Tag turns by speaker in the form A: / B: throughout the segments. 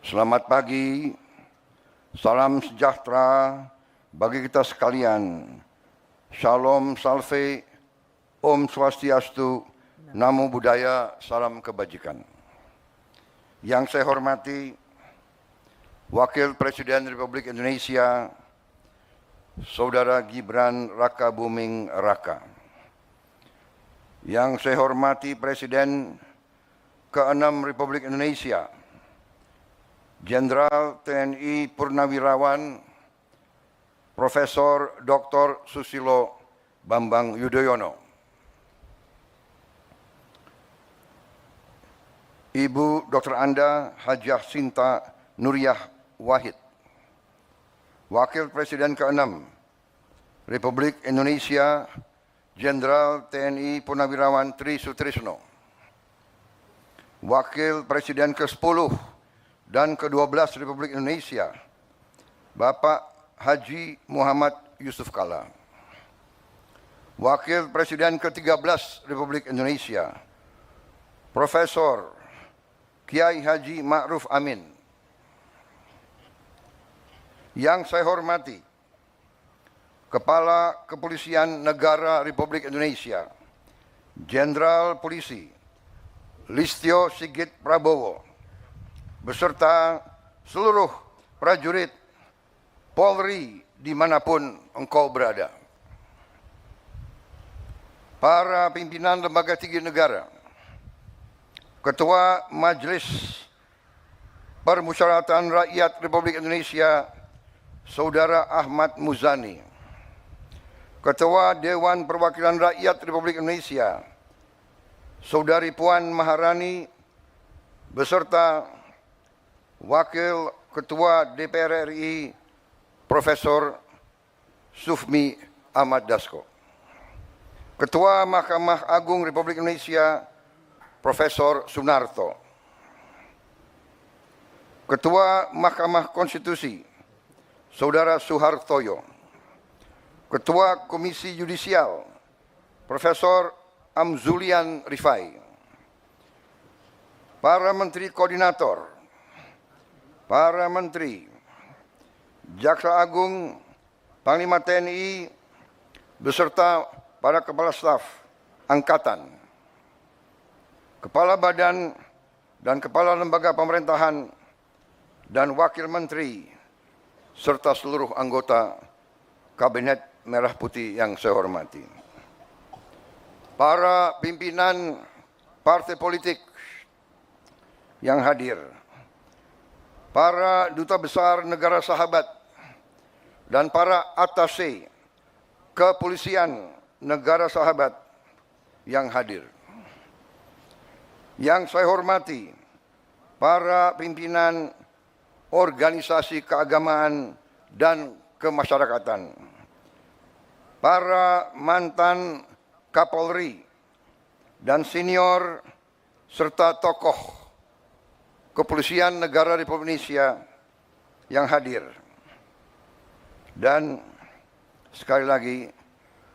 A: Selamat pagi, salam sejahtera bagi kita sekalian. Shalom Salve, Om Swastiastu, Namo Buddhaya, salam kebajikan. Yang saya hormati Wakil Presiden Republik Indonesia, Saudara Gibran Rakabuming Raka. Yang saya hormati Presiden ke-6 Republik Indonesia, Jenderal TNI Purnawirawan Profesor Dr. Susilo Bambang Yudhoyono. Ibu Dr. Anda Hajah Sinta Nuriyah Wahid. Wakil Presiden ke-6 Republik Indonesia, Jenderal TNI Purnawirawan Tri Sutrisno. Wakil Presiden ke-10 dan ke-12 Republik Indonesia, Bapak Haji Muhammad Yusuf Kalla. Wakil Presiden ke-13 Republik Indonesia, Profesor Kiai Haji Ma'ruf Amin. Yang saya hormati Kepala Kepolisian Negara Republik Indonesia, Jenderal Polisi Listio Sigit Prabowo, beserta seluruh prajurit Polri dimanapun engkau berada. Para pimpinan lembaga tinggi negara, Ketua Majelis Permusyawaratan Rakyat Republik Indonesia, Saudara Ahmad Muzani, Ketua Dewan Perwakilan Rakyat Republik Indonesia, Saudari Puan Maharani, beserta Wakil Ketua DPR RI Profesor Sufmi Ahmad Dasko, Ketua Mahkamah Agung Republik Indonesia Profesor Sunarto, Ketua Mahkamah Konstitusi Saudara Suhartoyo, Ketua Komisi Yudisial Profesor Amzulian Rifai, para Menteri Koordinator, para Menteri, Jaksa Agung, Panglima TNI, beserta para Kepala Staf Angkatan, Kepala Badan dan Kepala Lembaga Pemerintahan, dan Wakil Menteri, serta seluruh anggota Kabinet Merah Putih yang saya hormati. Para pimpinan partai politik yang hadir, para duta besar negara sahabat, dan para atase kepolisian negara sahabat yang hadir. Yang saya hormati para pimpinan organisasi keagamaan dan kemasyarakatan, para mantan Kapolri dan senior serta tokoh Kepolisian Negara Republik Indonesia yang hadir, dan sekali lagi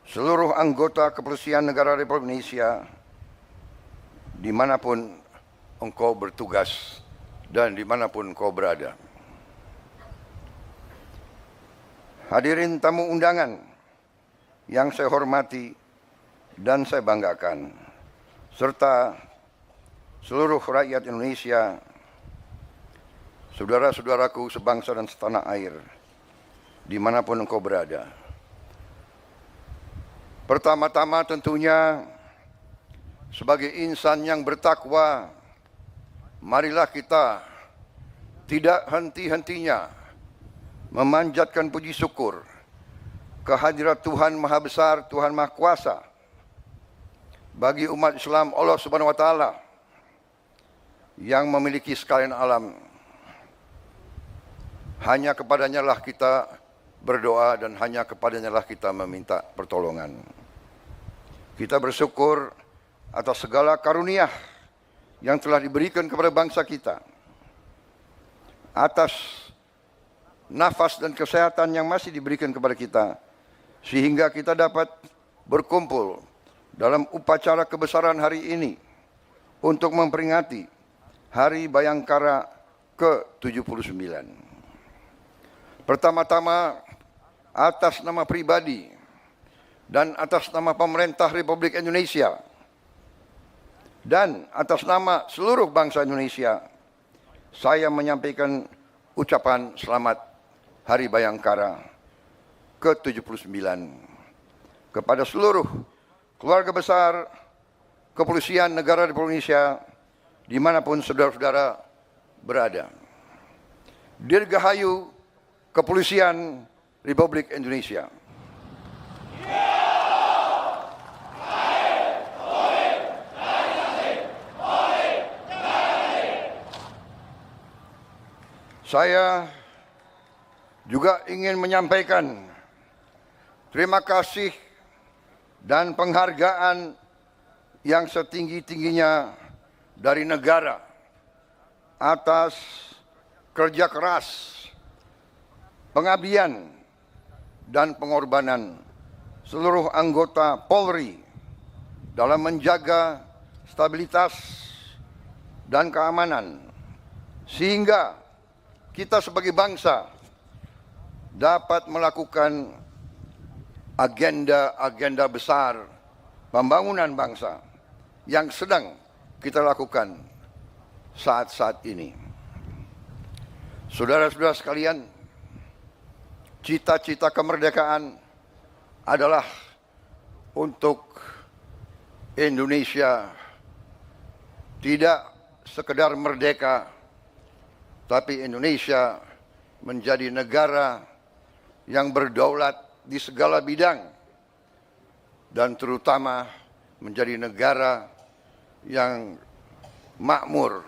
A: seluruh anggota Kepolisian Negara Republik Indonesia dimanapun engkau bertugas dan dimanapun engkau berada. Hadirin tamu undangan yang saya hormati dan saya banggakan, serta seluruh rakyat Indonesia, saudara-saudaraku sebangsa dan setanah air, dimanapun engkau berada. Pertama-tama tentunya, sebagai insan yang bertakwa, marilah kita tidak henti-hentinya memanjatkan puji syukur kehadirat Tuhan Maha Besar, Tuhan Maha Kuasa, bagi umat Islam Allah Subhanahu wa Ta'ala yang memiliki sekalian alam. Hanya kepadanya lah kita berdoa dan hanya kepadanya lah kita meminta pertolongan. Kita bersyukur atas segala karunia yang telah diberikan kepada bangsa kita, atas nafas dan kesehatan yang masih diberikan kepada kita, sehingga kita dapat berkumpul dalam upacara kebesaran hari ini untuk memperingati Hari Bayangkara ke-79. Pertama-tama, atas nama pribadi dan atas nama pemerintah Republik Indonesia dan atas nama seluruh bangsa Indonesia, saya menyampaikan ucapan selamat Hari Bayangkara ke-79 kepada seluruh keluarga besar Kepolisian Negara Republik Indonesia dimanapun saudara-saudara berada. Dirgahayu Kepolisian Republik Indonesia. Saya juga ingin menyampaikan terima kasih dan penghargaan yang setinggi-tingginya dari negara atas kerja keras, pengabdian, dan pengorbanan seluruh anggota Polri dalam menjaga stabilitas dan keamanan, sehingga kita sebagai bangsa dapat melakukan agenda-agenda besar pembangunan bangsa yang sedang kita lakukan saat-saat ini. Saudara-saudara sekalian, cita-cita kemerdekaan adalah untuk Indonesia tidak sekedar merdeka, tapi Indonesia menjadi negara yang berdaulat di segala bidang dan terutama menjadi negara yang makmur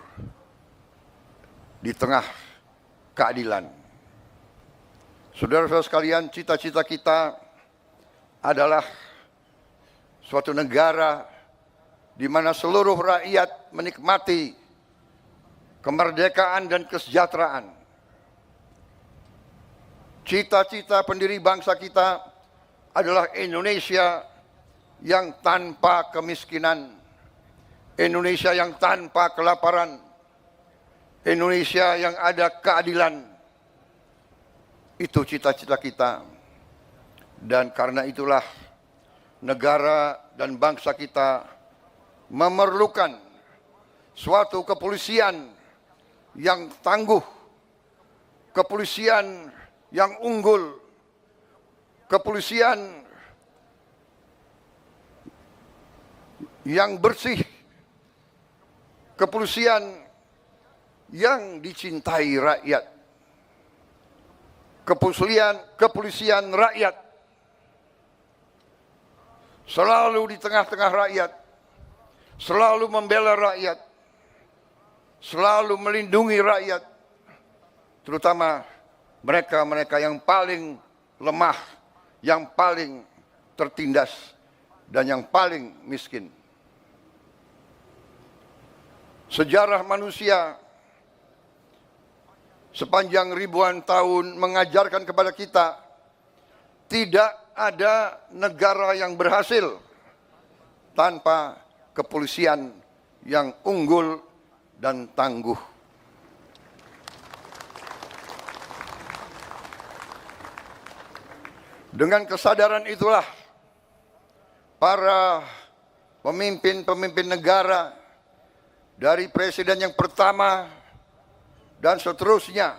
A: di tengah keadilan. Saudara-saudara sekalian, cita-cita kita adalah suatu negara di mana seluruh rakyat menikmati kemerdekaan dan kesejahteraan. Cita-cita pendiri bangsa kita adalah Indonesia yang tanpa kemiskinan, Indonesia yang tanpa kelaparan, Indonesia yang ada keadilan. Itu cita-cita kita. Dan karena itulah negara dan bangsa kita memerlukan suatu kepolisian yang tangguh, kepolisian yang unggul, kepolisian yang bersih, kepolisian yang dicintai rakyat, kepolisian rakyat, selalu di tengah-tengah rakyat, selalu membela rakyat, selalu melindungi rakyat, terutama mereka-mereka yang paling lemah, yang paling tertindas, dan yang paling miskin. Sejarah manusia sepanjang ribuan tahun mengajarkan kepada kita, tidak ada negara yang berhasil tanpa kepolisian yang unggul dan tangguh. Dengan kesadaran itulah para pemimpin-pemimpin negara dari presiden yang pertama dan seterusnya,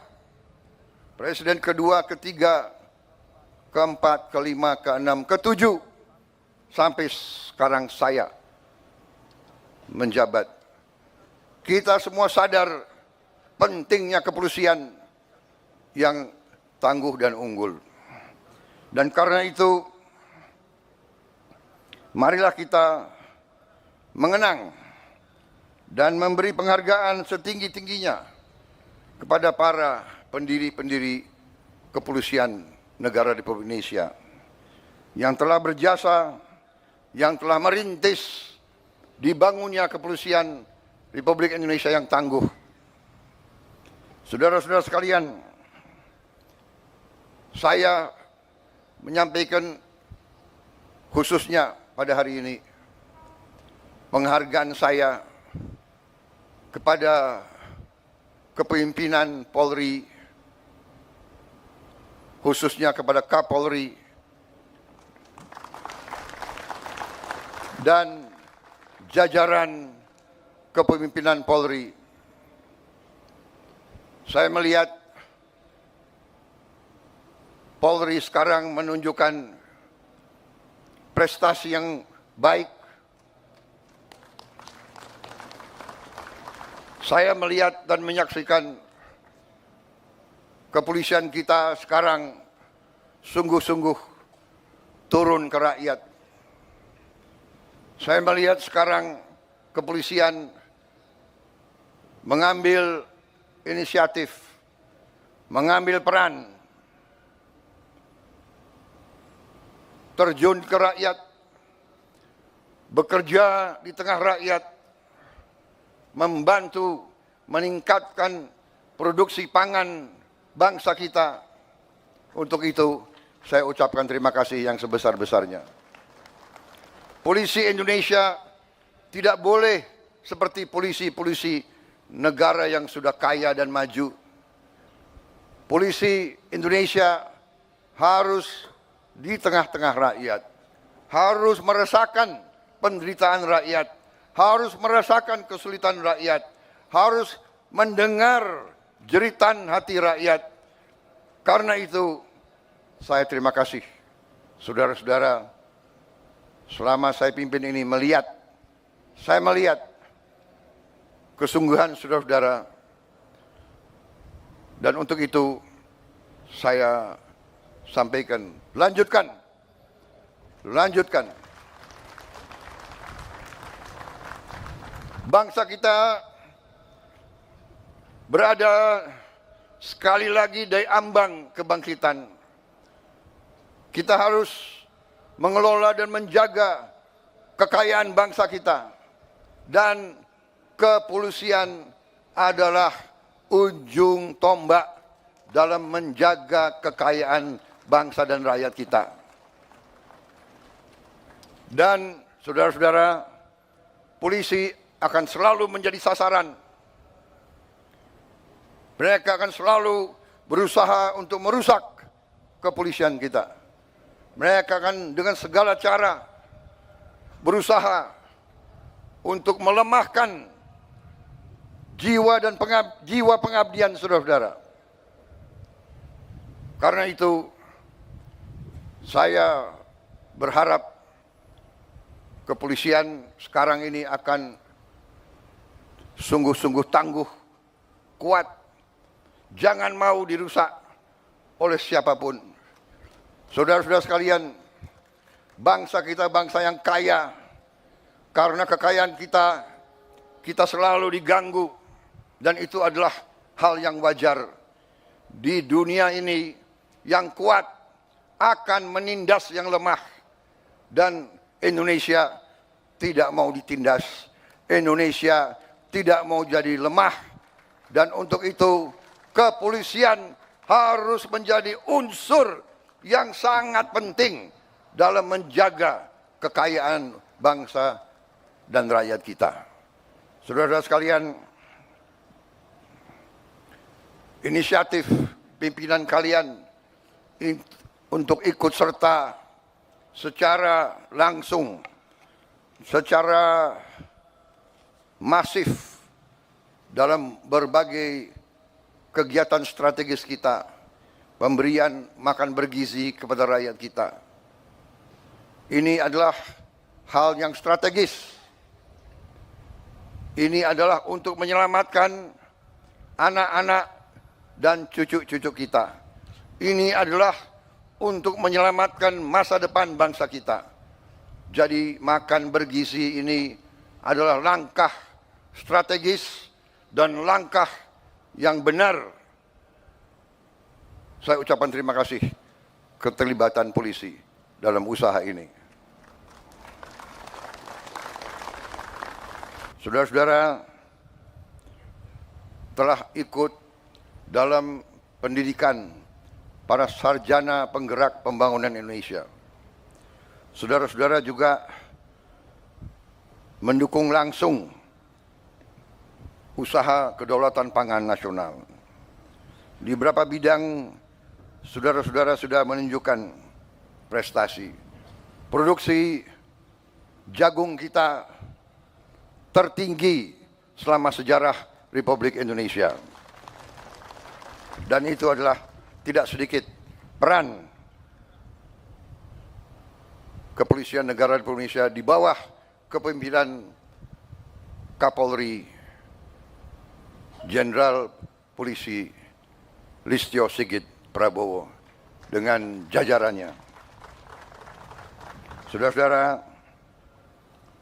A: presiden kedua, ketiga, keempat, kelima, keenam, ketujuh, sampai sekarang saya menjabat. Kita semua sadar pentingnya kepolisian yang tangguh dan unggul. Dan karena itu, marilah kita mengenang dan memberi penghargaan setinggi-tingginya kepada para pendiri-pendiri kepolisian negara Republik Indonesia yang telah berjasa, yang telah merintis dibangunnya kepolisian Republik Indonesia yang tangguh. Saudara-saudara sekalian, saya menyampaikan khususnya pada hari ini penghargaan saya kepada kepemimpinan Polri, khususnya kepada Kapolri dan jajaran kepemimpinan Polri. Saya melihat Polri sekarang menunjukkan prestasi yang baik. Saya melihat dan menyaksikan kepolisian kita sekarang sungguh-sungguh turun ke rakyat. Saya melihat sekarang kepolisian mengambil inisiatif, mengambil peran, terjun ke rakyat, bekerja di tengah rakyat, membantu meningkatkan produksi pangan bangsa kita. Untuk itu, saya ucapkan terima kasih yang sebesar-besarnya. Polisi Indonesia tidak boleh seperti polisi-polisi negara yang sudah kaya dan maju. Polisi Indonesia harus di tengah-tengah rakyat, harus merasakan penderitaan rakyat, harus merasakan kesulitan rakyat, harus mendengar jeritan hati rakyat. Karena itu, saya terima kasih, saudara-saudara, selama saya pimpin ini saya melihat kesungguhan saudara-saudara, dan untuk itu saya sampaikan, lanjutkan. Bangsa kita berada sekali lagi di ambang kebangkitan. Kita harus mengelola dan menjaga kekayaan bangsa kita. Dan kepolisian adalah ujung tombak dalam menjaga kekayaan bangsa dan rakyat kita. Dan saudara-saudara, polisi akan selalu menjadi sasaran. Mereka akan selalu berusaha untuk merusak kepolisian kita. Mereka akan dengan segala cara berusaha untuk melemahkan jiwa dan jiwa pengabdian saudara-saudara. Karena itu, saya berharap kepolisian sekarang ini akan sungguh-sungguh tangguh, kuat, jangan mau dirusak oleh siapapun. Saudara-saudara sekalian, bangsa kita bangsa yang kaya. Karena kekayaan kita selalu diganggu, dan itu adalah hal yang wajar. Di dunia ini, yang kuat akan menindas yang lemah, dan Indonesia tidak mau ditindas. Indonesia tidak mau jadi lemah, dan untuk itu kepolisian harus menjadi unsur yang sangat penting dalam menjaga kekayaan bangsa dan rakyat kita. Saudara-saudara sekalian, inisiatif pimpinan kalian untuk ikut serta secara langsung, secara masif dalam berbagai kegiatan strategis kita, pemberian makan bergizi kepada rakyat kita. Ini adalah hal yang strategis. Ini adalah untuk menyelamatkan anak-anak dan cucu-cucu kita. Ini adalah untuk menyelamatkan masa depan bangsa kita. Jadi makan bergizi ini adalah langkah strategis dan langkah yang benar. Saya ucapkan terima kasih keterlibatan polisi dalam usaha ini. Saudara-saudara, telah ikut dalam pendidikan para sarjana penggerak pembangunan Indonesia. Saudara-saudara juga mendukung langsung usaha kedaulatan pangan nasional. Di beberapa bidang saudara-saudara sudah menunjukkan prestasi. Produksi jagung kita tertinggi selama sejarah Republik Indonesia. Dan itu adalah tidak sedikit peran Kepolisian Negara Republik Indonesia di bawah kepemimpinan Kapolri Jenderal Polisi Listio Sigit Prabowo dengan jajarannya. Saudara-saudara,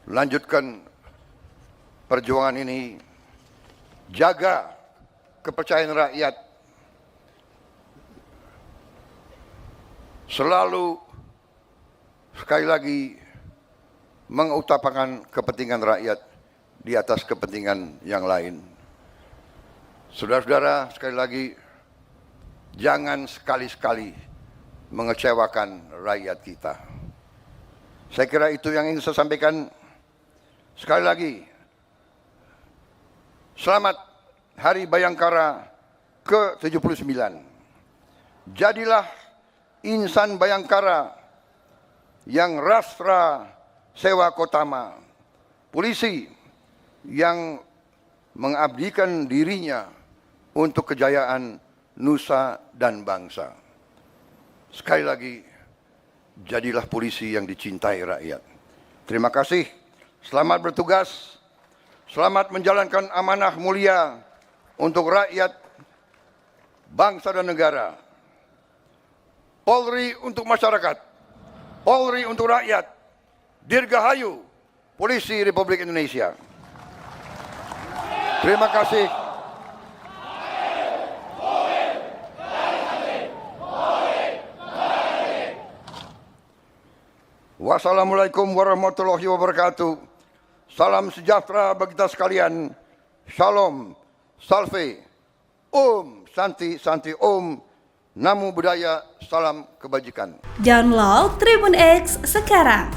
A: lanjutkan perjuangan ini, jaga kepercayaan rakyat, selalu sekali lagi mengutamakan kepentingan rakyat di atas kepentingan yang lain. Saudara-saudara, sekali lagi, jangan sekali-sekali mengecewakan rakyat kita. Saya kira itu yang ingin saya sampaikan. Sekali lagi, selamat Hari Bayangkara ke-79. Jadilah insan Bayangkara yang rastra sewa kotama, polisi yang mengabdikan dirinya untuk kejayaan nusa dan bangsa. Sekali lagi, jadilah polisi yang dicintai rakyat. Terima kasih, selamat bertugas, selamat menjalankan amanah mulia untuk rakyat, bangsa dan negara. Polri untuk masyarakat, Polri untuk rakyat, Dirgahayu, Polisi Republik Indonesia. Terima kasih. Wassalamualaikum warahmatullahi wabarakatuh. Salam sejahtera bagi kita sekalian. Shalom, salve, santi, santi, namo buddhaya, salam kebajikan.
B: Download Tribun X sekarang.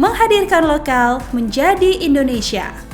B: Menghadirkan lokal menjadi Indonesia.